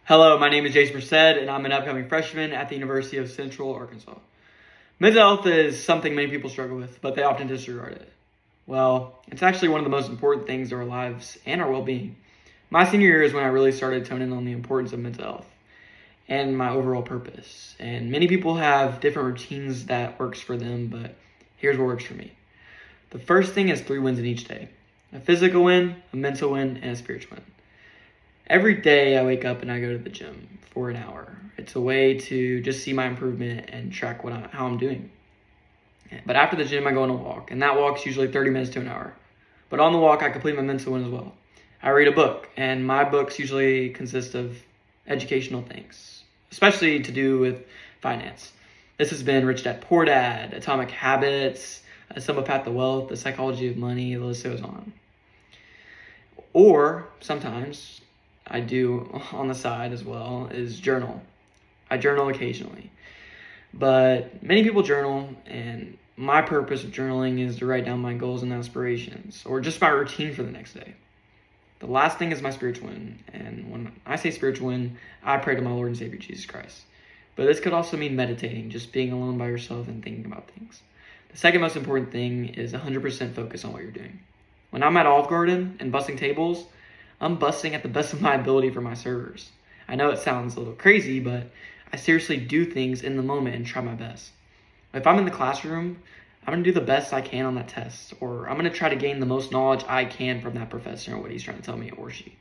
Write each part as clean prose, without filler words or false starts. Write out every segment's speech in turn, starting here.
Hello, my name is Jason Merced, and I'm an upcoming freshman at the University of Central Arkansas. Mental health is something many people struggle with, but they often disregard it. Well, it's actually one of the most important things in our lives and our well-being. My senior year is when I really started toning on the importance of mental health and my overall purpose. And many people have different routines that works for them, but here's what works for me. The first thing is 3 wins in each day: a physical win, a mental win, and a spiritual win. Every day I wake up and I go to the gym for an hour. It's a way to just see my improvement and track how I'm doing. But after the gym, I go on a walk, and that walk's usually 30 minutes to an hour. But on the walk, I complete my mental win as well. I read a book, and my books usually consist of educational things, especially to do with finance. This has been Rich Dad Poor Dad, Atomic Habits, Some of Path to Wealth, The Psychology of Money, the list goes on. Or sometimes I do on the side as well is journal. I journal occasionally, but many people journal, and my purpose of journaling is to write down my goals and aspirations, or just my routine for the next day. The last thing is my spiritual win, and when I say spiritual win, I pray to my Lord and Savior Jesus Christ. But this could also mean meditating, just being alone by yourself and thinking about things. The second most important thing is 100% focus on what you're doing. When I'm at Olive Garden and bussing tables, I'm busting at the best of my ability for my servers. I know it sounds a little crazy, but I seriously do things in the moment and try my best. If I'm in the classroom, I'm going to do the best I can on that test, or I'm going to try to gain the most knowledge I can from that professor and what he's trying to tell me, or she.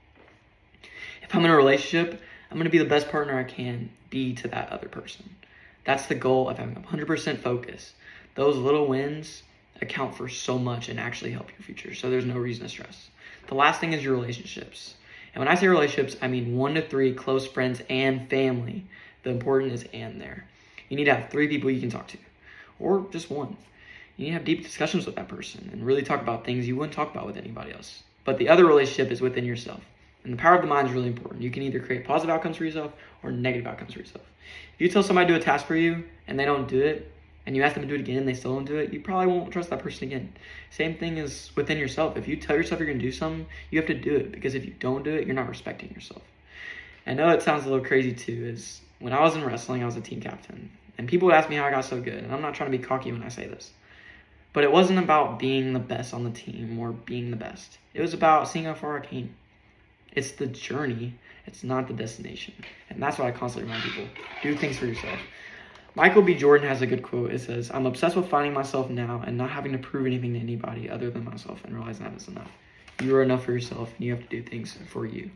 If I'm in a relationship, I'm going to be the best partner I can be to that other person. That's the goal of having 100% focus. Those little wins account for so much and actually help your future, so there's no reason to stress. The last thing is your relationships. And when I say relationships, I mean 1 to 3 close friends and family. The important is "and" there. You need to have 3 people you can talk to, or just 1. You need to have deep discussions with that person and really talk about things you wouldn't talk about with anybody else. But the other relationship is within yourself. And the power of the mind is really important. You can either create positive outcomes for yourself or negative outcomes for yourself. If you tell somebody to do a task for you and they don't do it, and you ask them to do it again and they still don't do it, you probably won't trust that person again. Same thing is within yourself. If you tell yourself you're going to do something, you have to do it, because if you don't do it, you're not respecting yourself. I know it sounds a little crazy too, is when I was in wrestling, I was a team captain, and people would ask me how I got so good, and I'm not trying to be cocky when I say this, but it wasn't about being the best on the team or being the best. It was about seeing how far I came. It's the journey, it's not the destination. And that's why I constantly remind people: do things for yourself. Michael B. Jordan has a good quote. It says, "I'm obsessed with finding myself now and not having to prove anything to anybody other than myself, and realizing that is enough." You are enough for yourself, and you have to do things for you.